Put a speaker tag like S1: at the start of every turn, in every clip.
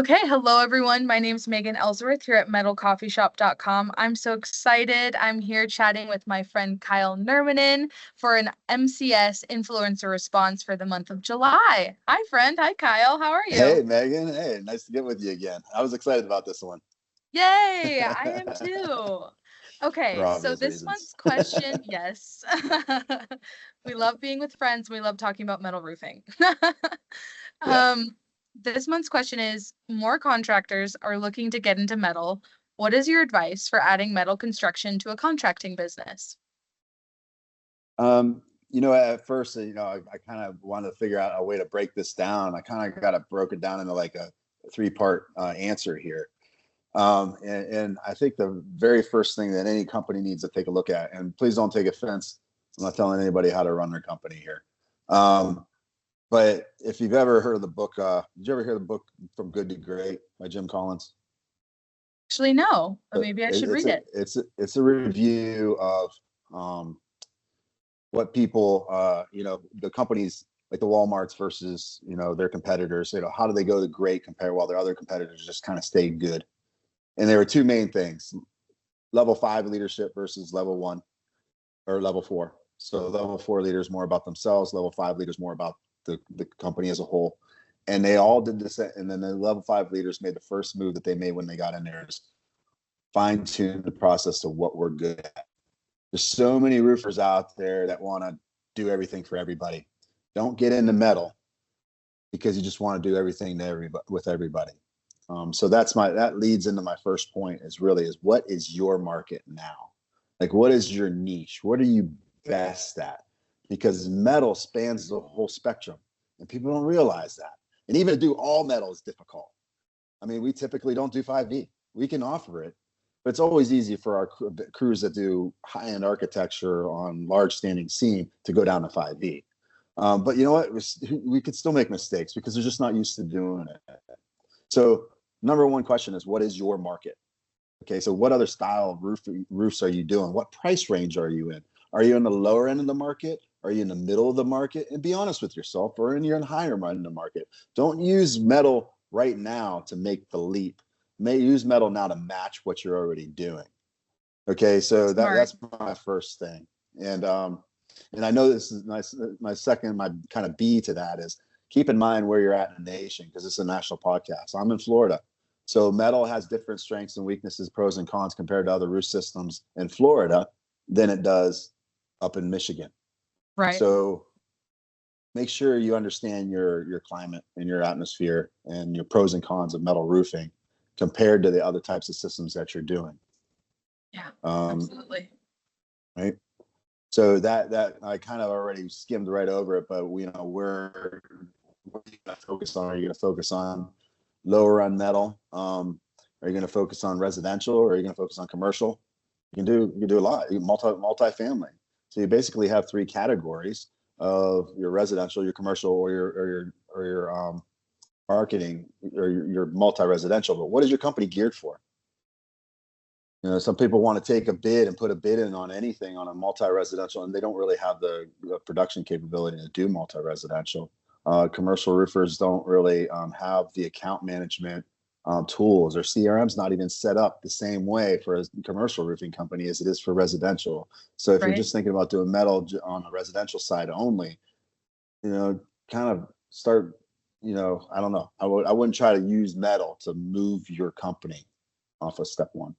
S1: Okay, hello everyone. My name is Megan Ellsworth here at MetalCoffeeShop.com. I'm so excited. I'm here chatting with my friend Kyle Nurminen for an MCS influencer response for the month of July. Hi, friend. Hi, Kyle. How are you?
S2: Hey, Megan. Hey, nice to get with you again. I was excited about this one
S1: Yay, I am too.
S2: for
S1: Okay, so
S2: obvious
S1: this
S2: reasons.
S1: month's question, yes. We love being with friends. We love talking about metal roofing.
S2: Yeah.
S1: Um, this month's question is, more contractors are looking to get into metal. What is your advice for adding metal construction to a contracting business?
S2: At first, I kind of wanted to figure out a way to break this down. I kind of got it broken down into like a three-part answer here. And I think the very first thing that any company needs to take a look at, and please don't take offense, I'm not telling anybody how to run their company here. But if you've ever heard of the book, did you ever hear the book From Good to Great by Jim Collins?
S1: Actually, no, but maybe I should read it.
S2: It's a review of what people, the companies like the Walmarts versus, their competitors, how do they go to great compared while their other competitors just kind of stay good. And there were two main things: level 5 leadership versus level 1 or level 4. So level 4 leaders more about themselves, level 5 leaders more about the company as a whole. And they all did this. And then the level 5 leaders made the first move that they made when they got in there is fine tune the process to what we're good at. There's so many roofers out there that want to do everything for everybody. Don't get into metal because you just want to do everything to everybody with everybody. So that leads into my first point is what is your market now? Like, what is your niche? What are you best at? Because metal spans the whole spectrum and people don't realize that. And even to do all metal is difficult. I mean, we typically don't do 5V. We can offer it, but it's always easy for our crews that do high-end architecture on large standing seam to go down to 5V. But you know what? We could still make mistakes because they're just not used to doing it. So number one question is, what is your market? Okay, so what other style of roofs are you doing? What price range are you in? Are you in the lower end of the market? Are you in the middle of the market? And be honest with yourself, or you're in the higher end of the market. Don't use metal right now to make the leap. Use metal now to match what you're already doing. Okay, so that's my first thing. And I know this is my second, my kind of B to that is keep in mind where you're at in the nation, because it's a national podcast. I'm in Florida. So metal has different strengths and weaknesses, pros and cons compared to other roof systems in Florida than it does up in Michigan.
S1: Right.
S2: So make sure you understand your climate and your atmosphere and your pros and cons of metal roofing compared to the other types of systems that you're doing.
S1: Yeah, absolutely.
S2: Right. So that I kind of already skimmed right over it, but what are you going to focus on? Are you going to focus on lower on metal? Are you going to focus on residential, or are you going to focus on commercial? You can do a lot. Multi-family. So you basically have three categories of your residential, your commercial, or your marketing, or your multi-residential. But what is your company geared for? Some people want to take a bid and put a bid in on anything on a multi-residential, and they don't really have the production capability to do multi-residential. Commercial roofers don't really have the account management tools, or CRM's not even set up the same way for a commercial roofing company as it is for residential. So if you're just thinking about doing metal on the residential side only, kind of start, I don't know. I wouldn't try to use metal to move your company off of step one.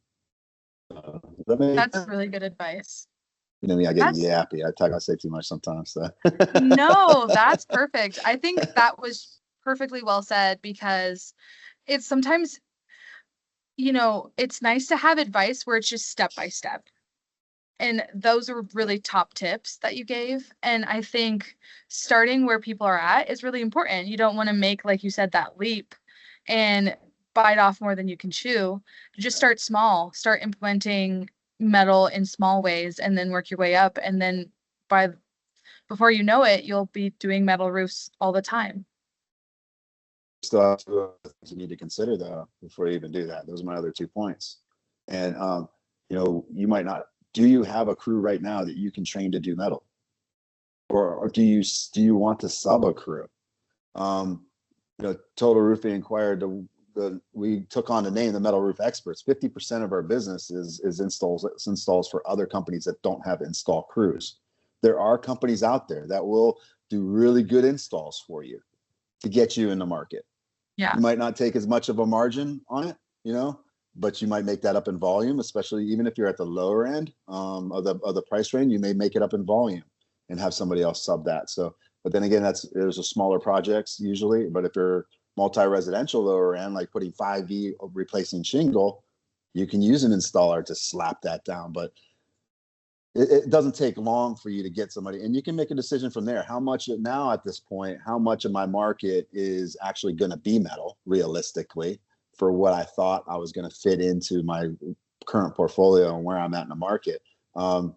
S1: That's really good advice.
S2: I get yappy. I say too much sometimes. So.
S1: No, that's perfect. I think that was perfectly well said, because it's sometimes, it's nice to have advice where it's just step by step. And those are really top tips that you gave. And I think starting where people are at is really important. You don't want to make, like you said, that leap and bite off more than you can chew. Just start small, start implementing metal in small ways, and then work your way up. And then before you know it, you'll be doing metal roofs all the time.
S2: Still have two other things you need to consider, though, before you even do that. Those are my other 2 points. And you might not. Do you have a crew right now that you can train to do metal, or do you want to sub a crew? Total Roofing inquired we took on the name the Metal Roof Experts. 50% of our business is installs for other companies that don't have install crews. There are companies out there that will do really good installs for you to get you in the market.
S1: Yeah.
S2: You might not take as much of a margin on it, but you might make that up in volume, especially even if you're at the lower end of the price range. You may make it up in volume and have somebody else sub that. So, but then again, there's a smaller projects usually. But if you're multi-residential lower end, like putting 5V replacing shingle, you can use an installer to slap that down. But it doesn't take long for you to get somebody, and you can make a decision from there. How much now at this point, how much of my market is actually going to be metal realistically for what I thought I was going to fit into my current portfolio and where I'm at in the market. And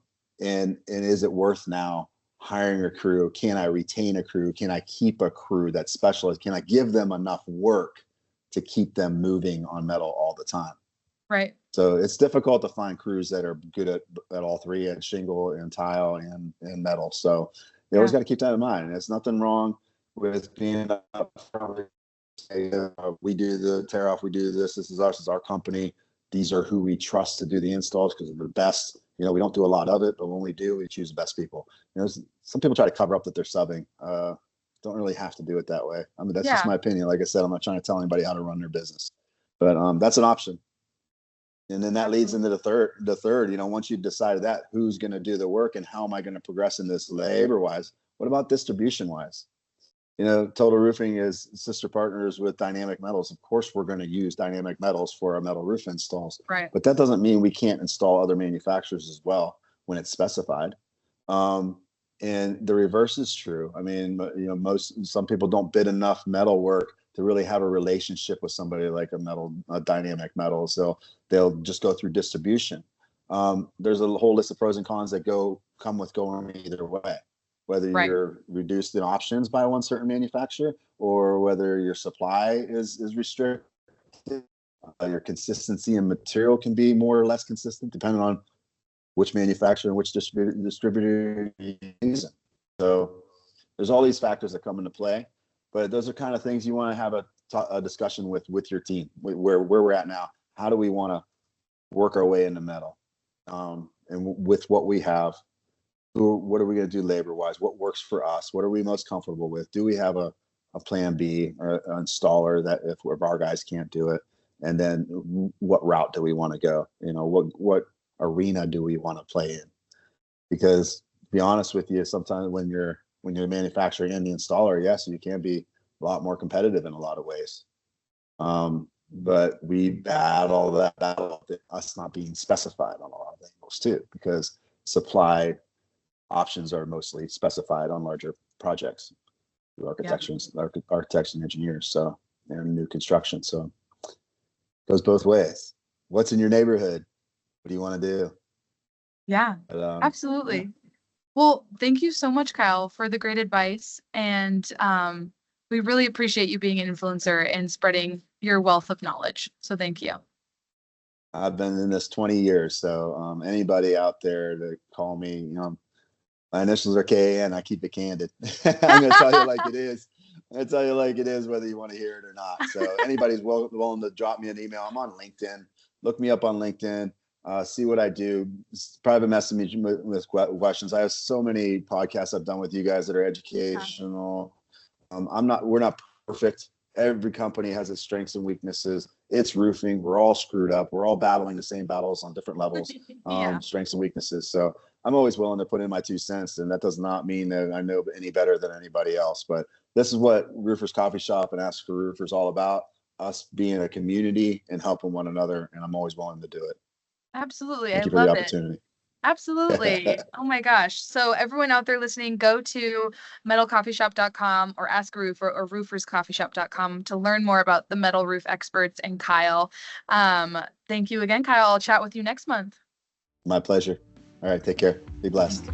S2: is it worth now hiring a crew? Can I retain a crew? Can I keep a crew that's specialized? Can I give them enough work to keep them moving on metal all the time?
S1: Right.
S2: So it's difficult to find crews that are good at all three, at shingle and tile and metal. So you always got to keep that in mind. There's nothing wrong with being up front. We do the tear off, we do this is us, this is our company. These are who we trust to do the installs because they're the best. We don't do a lot of it, but when we do, we choose the best people. Some people try to cover up that they're subbing. Don't really have to do it that way. I mean, that's just my opinion. Like I said, I'm not trying to tell anybody how to run their business, but that's an option. And then that leads into the third, once you've decided that, who's going to do the work and how am I going to progress in this labor wise? What about distribution wise? Total Roofing is sister partners with Dynamic Metals. Of course, we're going to use Dynamic Metals for our metal roof installs.
S1: Right.
S2: But that doesn't mean we can't install other manufacturers as well when it's specified. And the reverse is true. I mean, some people don't bid enough metal work to really have a relationship with somebody like a Dynamic Metal. So they'll just go through distribution. There's a whole list of pros and cons that come with going either way. Whether you're reduced in options by one certain manufacturer or whether your supply is restricted, your consistency in material can be more or less consistent depending on which manufacturer and which distributor you're using. So there's all these factors that come into play, but those are kind of things you want to have a discussion with your team, where we're at now. How do we want to work our way into metal? And with what we have, what are we going to do labor wise? What works for us? What are we most comfortable with? Do we have a plan B or an installer that if our guys can't do it? And then what route do we want to go? What arena do we want to play in? Because to be honest with you, sometimes when you're manufacturing and the installer, yes, you can be a lot more competitive in a lot of ways. But we battle that battle of us not being specified on a lot of angles too, because supply options are mostly specified on larger projects through architects and engineers, so and new construction. So it goes both ways. What's in your neighborhood? What do you want to do?
S1: Yeah, absolutely. Yeah. Well, thank you so much, Kyle, for the great advice. And we really appreciate you being an influencer and spreading your wealth of knowledge. So thank you.
S2: I've been in this 20 years. So anybody out there to call me, my initials are KAN. I keep it candid. I'm going to tell you like it is. I'm going to tell you like it is, whether you want to hear it or not. So anybody's willing to drop me an email. I'm on LinkedIn. Look me up on LinkedIn. See what I do. Private message me with questions. I have so many podcasts I've done with you guys that are educational. We're not perfect. Every company has its strengths and weaknesses. It's roofing. We're all screwed up. We're all battling the same battles on different levels, strengths and weaknesses. So I'm always willing to put in my 2 cents, and that does not mean that I know any better than anybody else. But this is what Roofers Coffee Shop and Ask for Roofers all about, us being a community and helping one another, and I'm always willing to do it.
S1: Absolutely.
S2: Thank you for the opportunity.
S1: Absolutely. Oh my gosh. So everyone out there listening, go to metalcoffeeshop.com or ask a roofer or rooferscoffeeshop.com to learn more about the metal roof experts and Kyle. Thank you again, Kyle. I'll chat with you next month.
S2: My pleasure. All right. Take care. Be blessed.